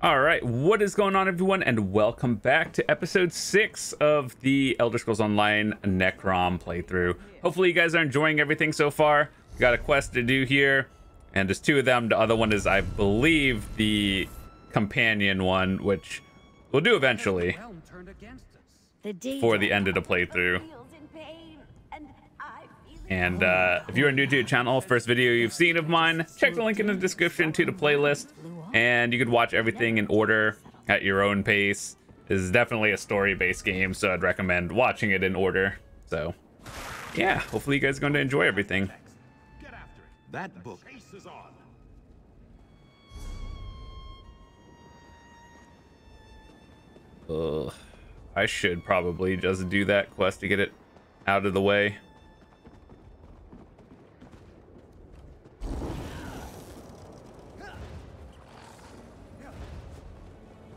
All right, what is going on, everyone, and welcome back to episode 6 of the Elder Scrolls Online Necrom playthrough. Hopefully you guys are enjoying everything so far. We got a quest to do here, and there's 2 of them. The other one is, I believe, the companion one, which we'll do eventually for the end of the playthrough. And if you are new to the channel, first video you've seen of mine, check the link in the description to the playlist, and you could watch everything in order at your own pace. This is definitely a story-based game, so I'd recommend watching it in order. So yeah, hopefully you guys are going to enjoy everything. Get after it. That book is on. I should probably just do that quest to get it out of the way.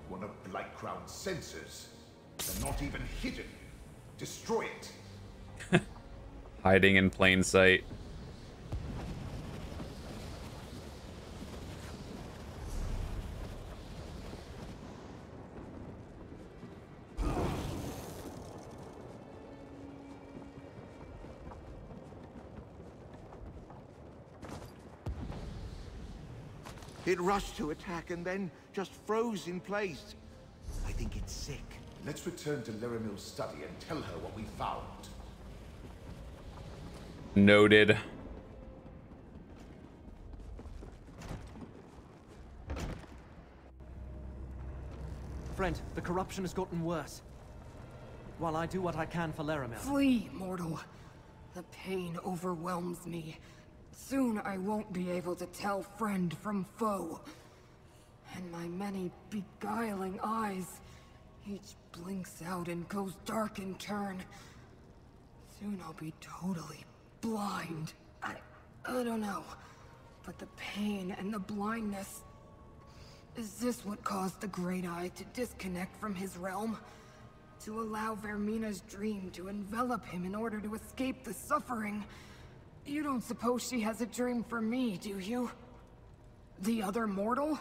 One of Blightcrown's sensors. They're not even hidden. Destroy it. Hiding in plain sight. It rushed to attack and then just froze in place. I think it's sick. Let's return to Leramil's study and tell her what we found. Noted. Friend, the corruption has gotten worse. While I do what I can for Leramil. Flee, mortal. The pain overwhelms me. Soon I won't be able to tell friend from foe. And my many beguiling eyes, each blinks out and goes dark in turn. Soon I'll be totally blind. I don't know. But the pain and the blindness... Is this what caused the Great Eye to disconnect from his realm? To allow Vermina's dream to envelop him in order to escape the suffering? You don't suppose she has a dream for me, do you? The other mortal?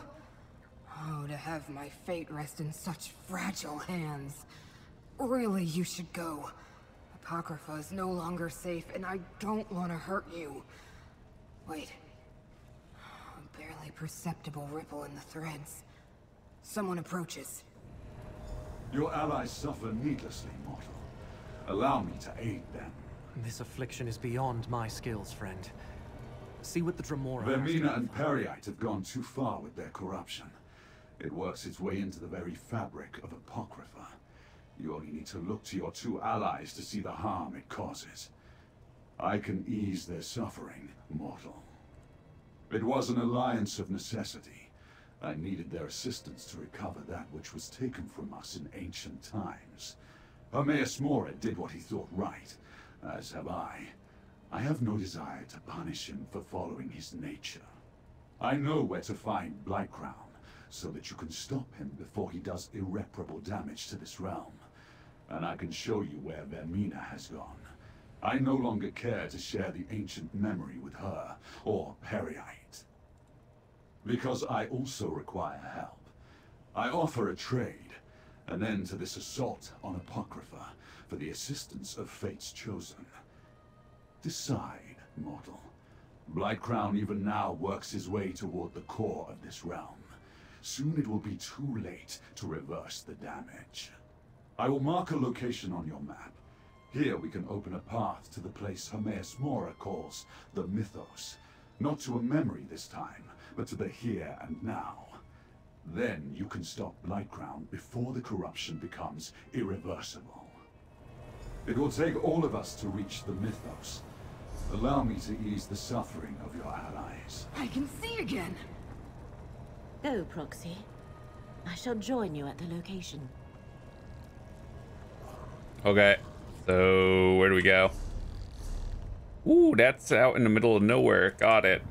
Oh, to have my fate rest in such fragile hands. Really, you should go. Apocrypha is no longer safe, and I don't want to hurt you. Wait. A barely perceptible ripple in the threads. Someone approaches. Your allies suffer needlessly, mortal. Allow me to aid them. This affliction is beyond my skills, friend. See what the Dremora Vermina and Periite have gone too far with their corruption. It works its way into the very fabric of Apocrypha. You only need to look to your 2 allies to see the harm it causes. I can ease their suffering, mortal. It was an alliance of necessity. I needed their assistance to recover that which was taken from us in ancient times. Hermaeus Mora did what he thought right. As have I. I have no desire to punish him for following his nature. I know where to find Blightcrown, so that you can stop him before he does irreparable damage to this realm. And I can show you where Vermina has gone. I no longer care to share the ancient memory with her, or Periite. Because I also require help. I offer a trade, an end to this assault on Apocrypha, for the assistance of Fate's Chosen. Decide, mortal. Blightcrown even now works his way toward the core of this realm. Soon it will be too late to reverse the damage. I will mark a location on your map. Here we can open a path to the place Hermaeus Mora calls the Mythos. Not to a memory this time, but to the here and now. Then you can stop Blightcrown before the corruption becomes irreversible. It will take all of us to reach the Mythos. Allow me to ease the suffering of your allies. I can see again! Go, Proxy. I shall join you at the location. Okay, so where do we go? Ooh, that's out in the middle of nowhere. Got it.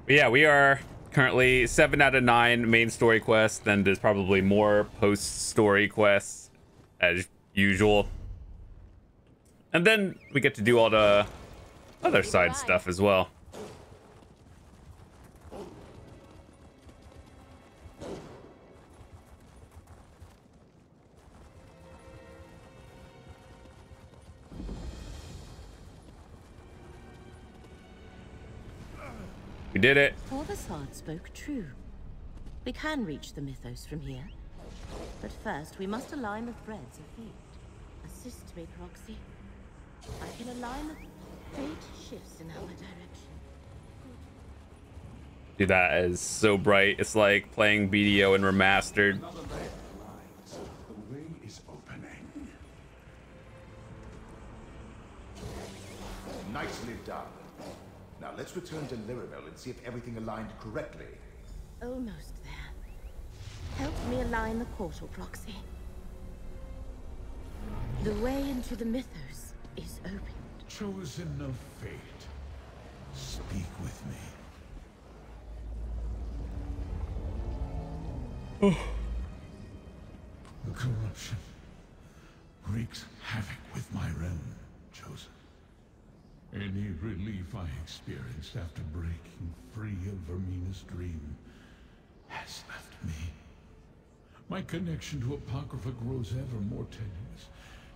But yeah, we are currently 7 out of 9 main story quests. Then there's probably more post-story quests as usual. And then we get to do all the other side stuff as well. We did it. Corvusard spoke true. We can reach the mythos from here. But first, we must align the threads of fate. Assist me, Proxy. I can align the fate shifts in our direction. Dude, that is so bright. It's like playing BDO and remastered. Another layer lies. The way is opening. Nicely done. Now let's return to Lyriville and see if everything aligned correctly. Almost there. Help me align the portal, Proxy. The way into the mythos is open. Chosen of fate, speak with me. The corruption wreaks havoc with my realm, Chosen. Any relief I experienced after breaking free of Vermina's dream has left me. My connection to Apocrypha grows ever more tenuous,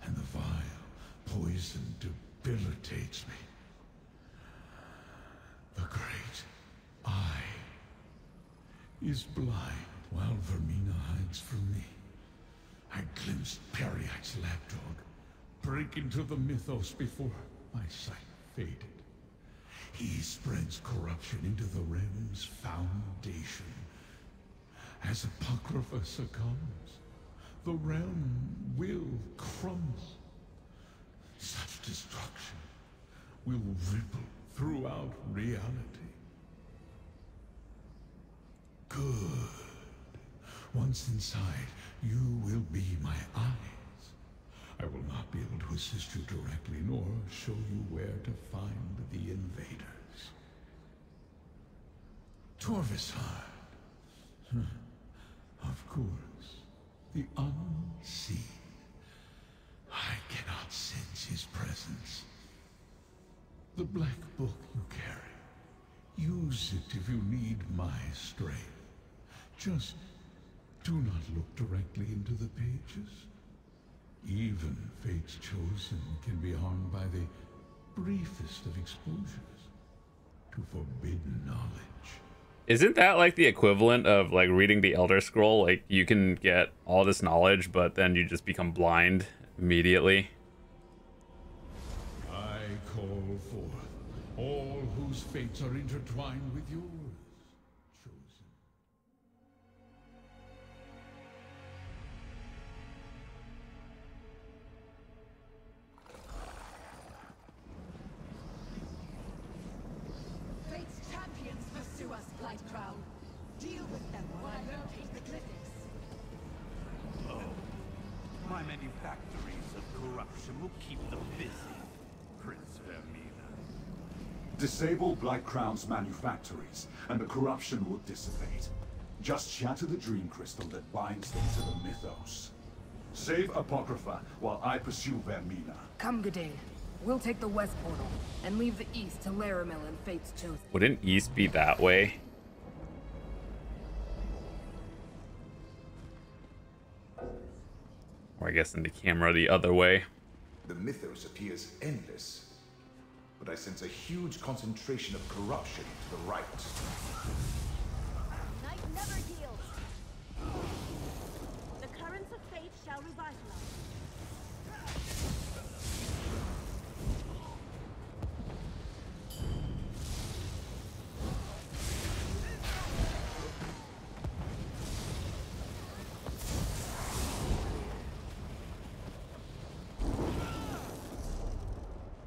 and the vile poison debilitates me. The great Eye is blind while Vermina hides from me. I glimpsed Periax's lapdog break into the mythos before my sight faded. He spreads corruption into the realm's foundation. As Apocrypha succumbs, the realm will crumble. Such destruction will ripple throughout reality. Good. Once inside, you will be my eyes. I will not be able to assist you directly, nor show you where to find the invaders. Torvisard. Of course. The unseen. I cannot sense his presence. The black book you carry. Use it if you need my strength. Just do not look directly into the pages. Even Fate's Chosen can be harmed by the briefest of exposures to forbidden knowledge. Isn't that like the equivalent of like reading the Elder Scroll? Like you can get all this knowledge, but then you just become blind immediately. I call forth all whose fates are intertwined with yours, Chosen. Fate's champions pursue us, Light Crown. Deal with them while I locate the clinics. My manufactories of corruption will keep them busy, Prince Vermina. Disable Black Crown's manufactories, and the corruption will dissipate. Just shatter the dream crystal that binds them to the mythos. Save Apocrypha while I pursue Vermina. Come, Gadain. We'll take the west portal and leave the east to Laramil and Fate's Chosen. Wouldn't east be that way? Or I guess in the camera the other way. The mythos appears endless, but I sense a huge concentration of corruption to the right. Night never heals. The currents of fate shall revitalize.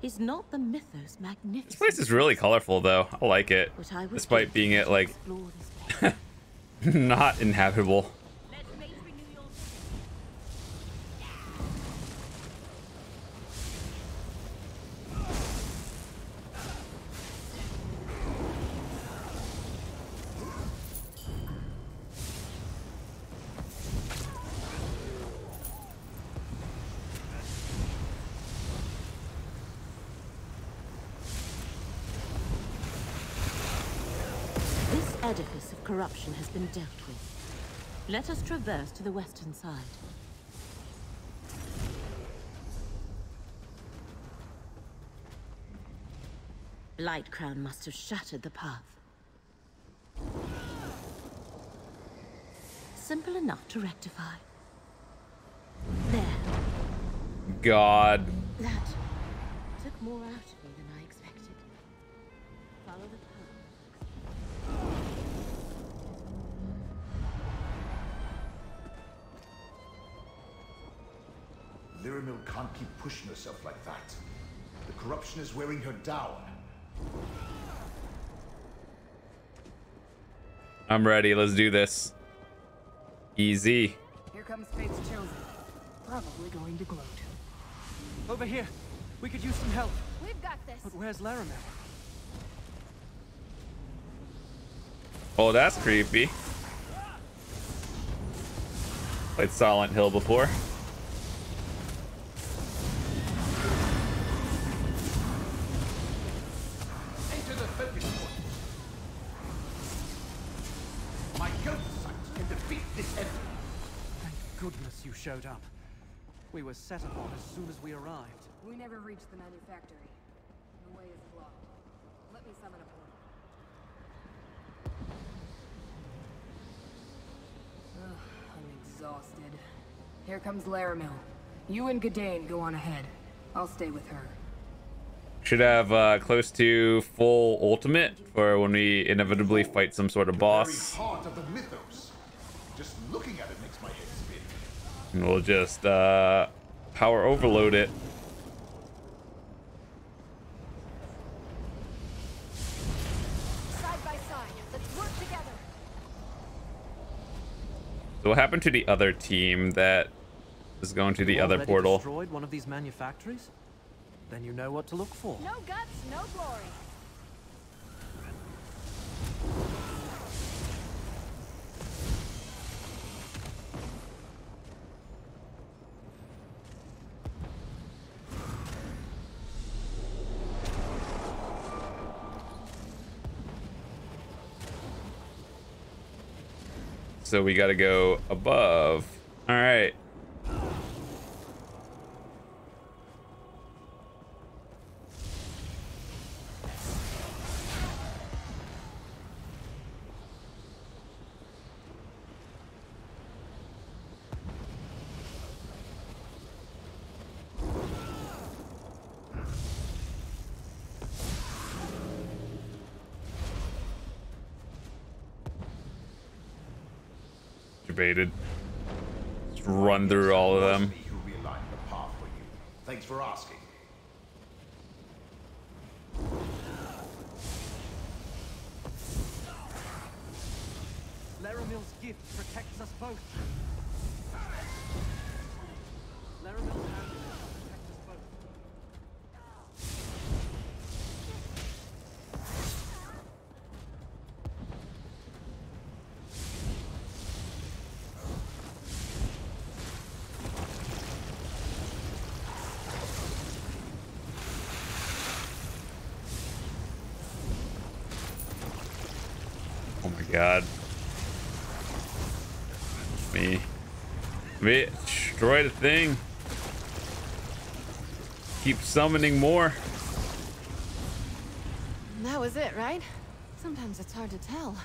Is not the mythos magnificent? This place is really colorful though. I like it. What I would Despite give being to it like explore this place. not inhabitable. Let fate renew your This edifice of corruption has been dealt with. Let us traverse to the western side. Light Crown must have shattered the path. simple enough to rectify. There. God. That took more out of me than I expected. Follow the path. Liramil can't keep pushing herself like that. The corruption is wearing her down. I'm ready. Let's do this. Easy. Here comes Fate's chosen. Probably going to gloat. Over here. We could use some help. We've got this. But where's Laramel? Oh, that's creepy. Played Silent Hill before. Enter the focus point. My ghost sight can defeat this enemy. Thank goodness you showed up. We were set upon as soon as we arrived. We never reached the manufactory. The way is blocked. Let me summon a portal. Ugh, I'm exhausted. Here comes Laramil. You and Gadain go on ahead. I'll stay with her. Should have close to full ultimate for when we inevitably fight some sort of boss. Very heart of the mythos. Just looking at it makes my head spin. And we'll just power overload it. Side by side. Let's work together. So what happened to the other team that is going to the You other already portal? destroyed one of these manufactories? Then you know what to look for. No guts, no glory. So we gotta go above. All right. Debated. Just run through all of them. Me who realigned the path for you. Thanks for asking. Laramil's gift protects us both. Laramil's amulet protects us both. Oh my god. Me. Destroy the thing. Keep summoning more. That was it, right? Sometimes it's hard to tell.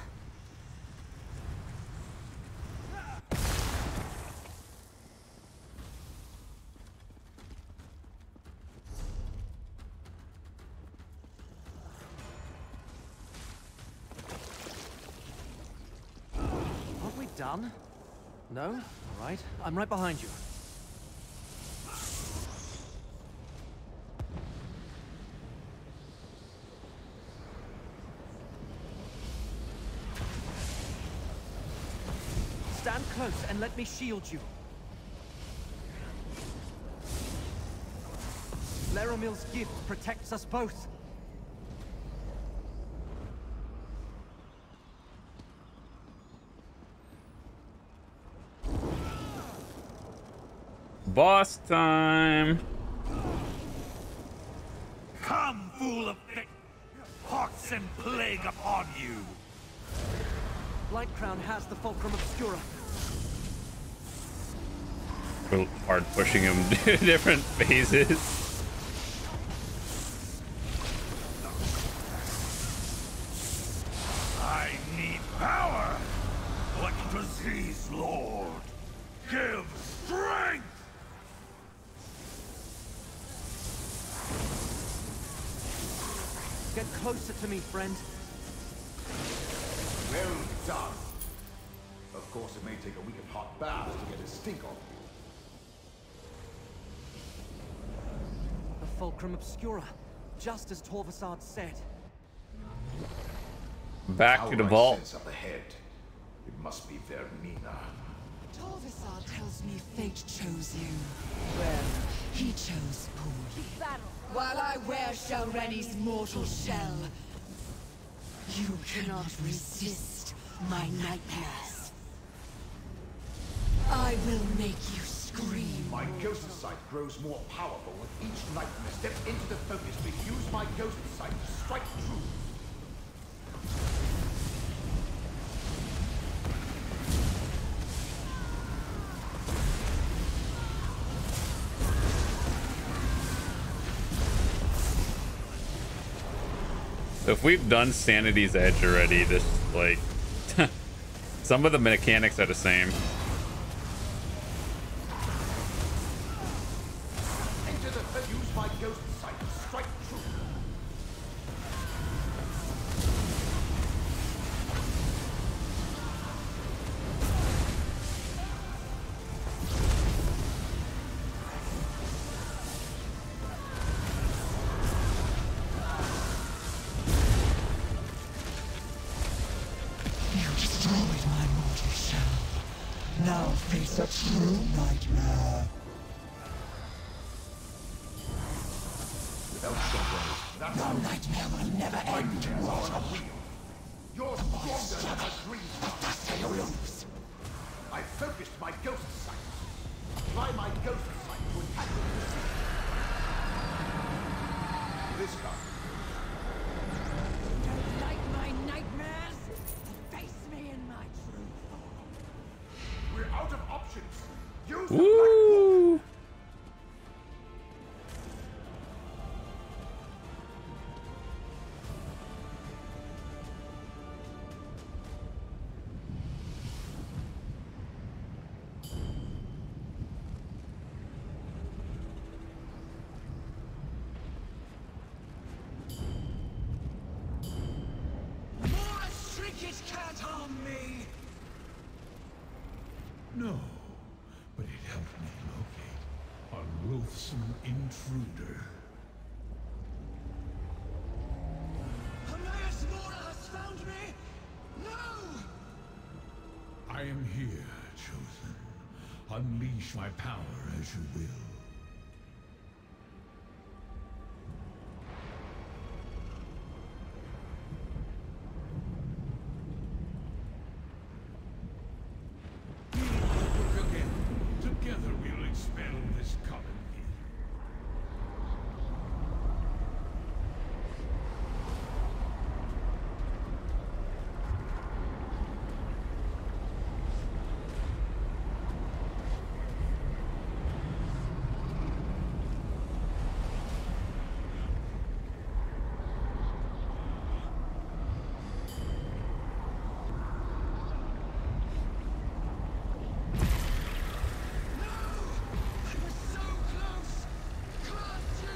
Aren't we done? No? All right. I'm right behind you. Stand close and let me shield you. Laramil's gift protects us both. Boss time. Come, fool of fate! Pox and plague upon you! Lightcrown has the Fulcrum Obscura. We're hard pushing him to different phases. I need power! What disease lord. Give strength! Get closer to me, friend. Well done. Of course, it may take a week of hot baths to get a stink off you. The Fulcrum Obscura, just as Torvasad said. Back to the vault. Sense up ahead. It must be Vermina. Torvasad tells me fate chose you. Well, He chose poorly. While I wear Shalreni's mortal shell, you cannot resist my nightmares. I will make you scream. My ghost sight grows more powerful with each nightmare step into the focus to use my ghost sight to strike true. So if we've done Sanity's Edge already, this like some of the mechanics are the same. Use my ghost sight to strike true. You destroyed my mortal shell. Now face a true nightmare. Your nightmare will never end, mortal. You're stronger than my dreams. I focused my ghost sight. Apply my ghost sight to attack the this time. Don't like my nightmares? Face me in my true form. We're out of options. Use the Woo! No, but it helped me locate a loathsome intruder. Hermaeus Mora has found me! No! I am here, Chosen. Unleash my power as you will. Together we'll expel this coven here.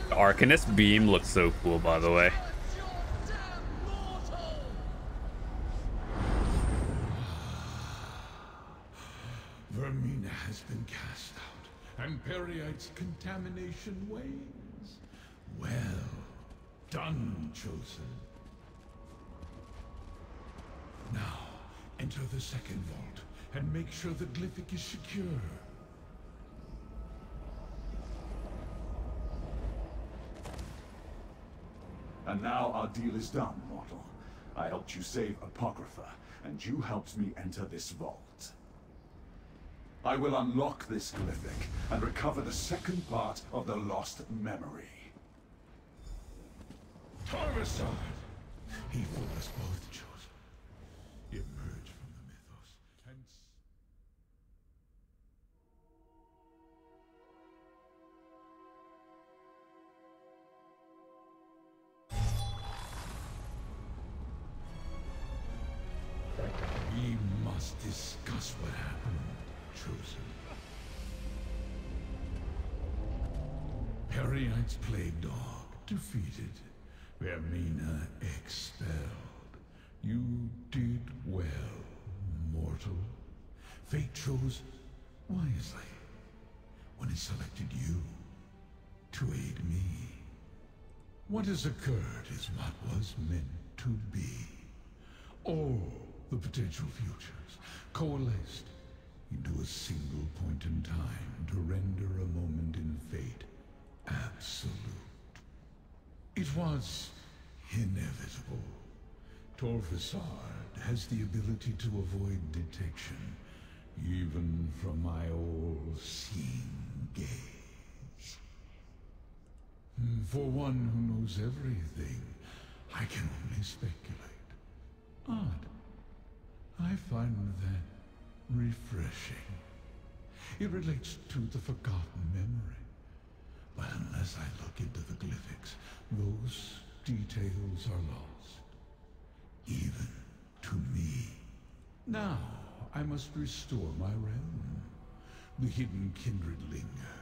The Arcanist beam looks so cool, by the way. Vermina has been cast out, and Periite's contamination wanes. Well done, Chosen. Now, enter the second vault, and make sure the glyphic is secure. And now our deal is done, mortal. I helped you save Apocrypha, and you helped me enter this vault. I will unlock this glyphic and recover the second part of the lost memory. Torvasad! He fooled us both, Chosen. Emerge from the mythos and... We must must discuss what happened, Chosen. Periite's plague dog defeated. Vermina expelled. You did well, mortal. Fate chose wisely when it selected you to aid me. What has occurred is what was meant to be. All the potential futures coalesced into a single point in time to render a moment in fate absolute. It was inevitable. Torvesard has the ability to avoid detection, even from my all-seeing gaze. For one who knows everything, I can only speculate. Odd. I find that refreshing. It relates to the forgotten memory. But unless I look into the glyphics, those details are lost. Even to me. Now, I must restore my realm. The hidden kindred linger,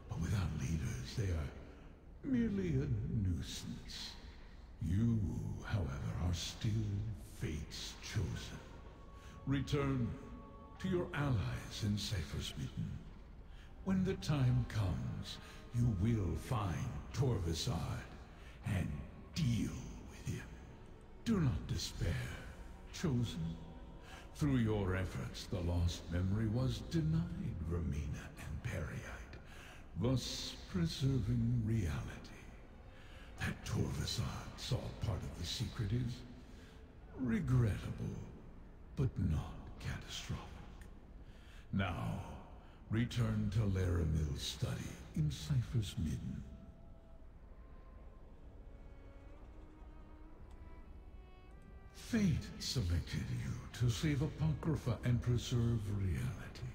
but without leaders, they are merely a nuisance. You, however, are still fate's chosen. Return to your allies in Cypher's Midden. When the time comes, you will find Torvesard and deal with him. Do not despair, Chosen. Through your efforts, the lost memory was denied Vermina and Periite, thus preserving reality. That Torvesard saw part of the secret is regrettable, but not catastrophic. Now, return to Laramil's study in Cypher's Midden. Fate selected you to save Apocrypha and preserve reality.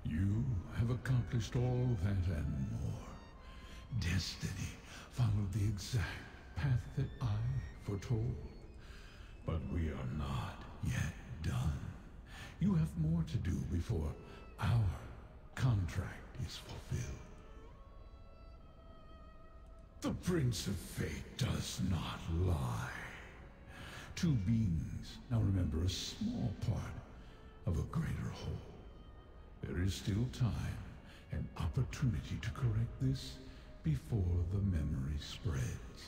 You have accomplished all that and more. Destiny followed the exact path that I foretold. But we are not yet done. You have more to do before our contract is fulfilled. The Prince of Fate does not lie. Two beings now remember a small part of a greater whole. There is still time and opportunity to correct this before the memory spreads.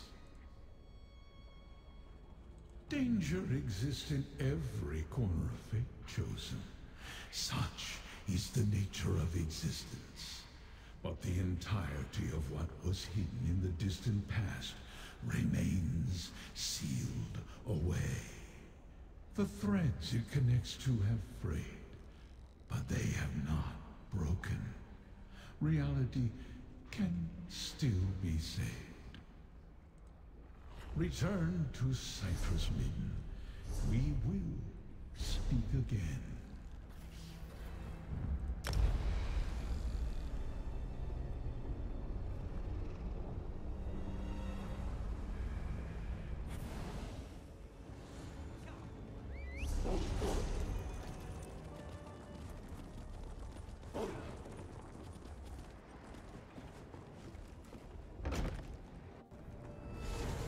Danger exists in every corner of fate, Chosen. Such is the nature of existence. But the entirety of what was hidden in the distant past remains sealed away. The threads it connects to have frayed, but they have not broken. Reality can still be saved. Return to Cypher's Midden. We will speak again.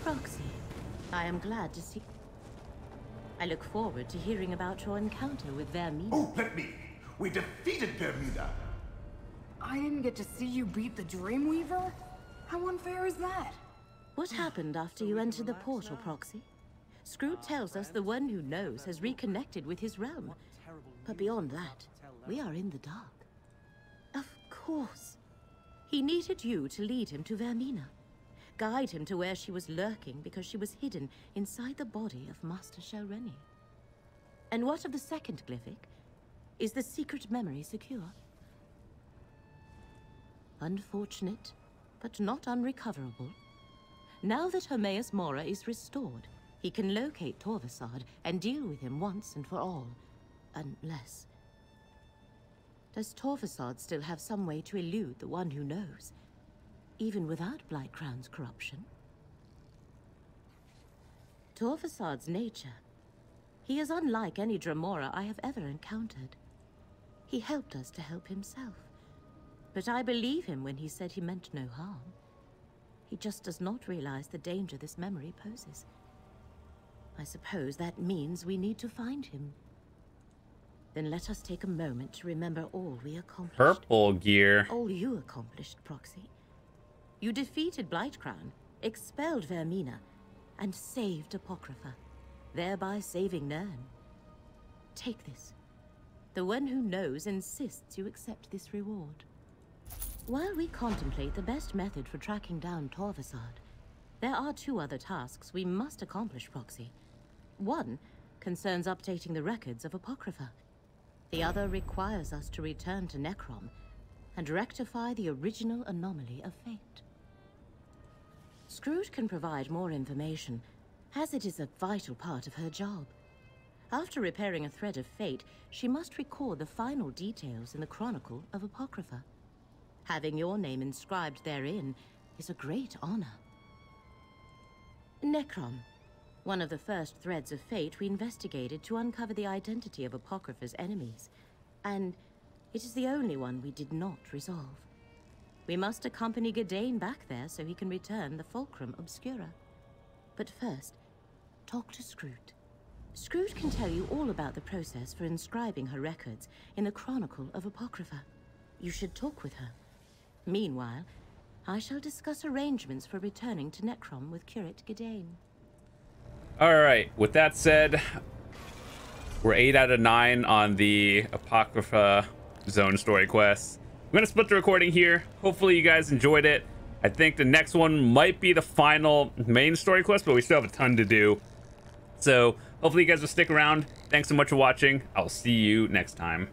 Proxy, I am glad to see... I look forward to hearing about your encounter with Vermina. Oh, let me! We defeated Vermina! I didn't get to see you beat the Dreamweaver? How unfair is that? What happened after you entered the portal, Proxy? Scroot tells us the one who knows has reconnected with his realm. But beyond that, we are in the dark. Of course. He needed you to lead him to Vermina. Guide him to where she was lurking because she was hidden inside the body of Master Shelreni. And what of the second glyphic? Is the secret memory secure? Unfortunate, but not unrecoverable. Now that Hermaeus Mora is restored, he can locate Torvesard and deal with him once and for all. Unless... Does Torvesard still have some way to elude the one who knows? Even without Blightcrown's corruption? Torvesard's nature He is unlike any Dremora I have ever encountered. He helped us to help himself, but I believe him when he said he meant no harm. He just does not realize the danger this memory poses. I suppose that means we need to find him. Then let us take a moment to remember all we accomplished. Purple gear. All you accomplished, Proxy. You defeated Blightcrown, expelled Vermina, and saved Apocrypha, thereby saving Nern. Take this. The one who knows insists you accept this reward. While we contemplate the best method for tracking down Torvasad, there are 2 other tasks we must accomplish, Proxy. One concerns updating the records of Apocrypha. The other requires us to return to Necrom and rectify the original anomaly of fate. Scrooge can provide more information, as it is a vital part of her job. After repairing a thread of fate, she must record the final details in the Chronicle of Apocrypha. Having your name inscribed therein is a great honor. Necrom, one of the first threads of fate we investigated to uncover the identity of Apocrypha's enemies, and it is the only one we did not resolve. We must accompany Gadain back there so he can return the Fulcrum Obscura. But first, talk to Scrooge. Scrooge can tell you all about the process for inscribing her records in the Chronicle of Apocrypha. You should talk with her. Meanwhile, I shall discuss arrangements for returning to Necrom with Curate Gadain. Alright, with that said, we're 8 out of 9 on the Apocrypha zone story quests. I'm going to split the recording here. Hopefully you guys enjoyed it. I think the next one might be the final main story quest, but we still have a ton to do. So hopefully you guys will stick around. Thanks so much for watching. I'll see you next time.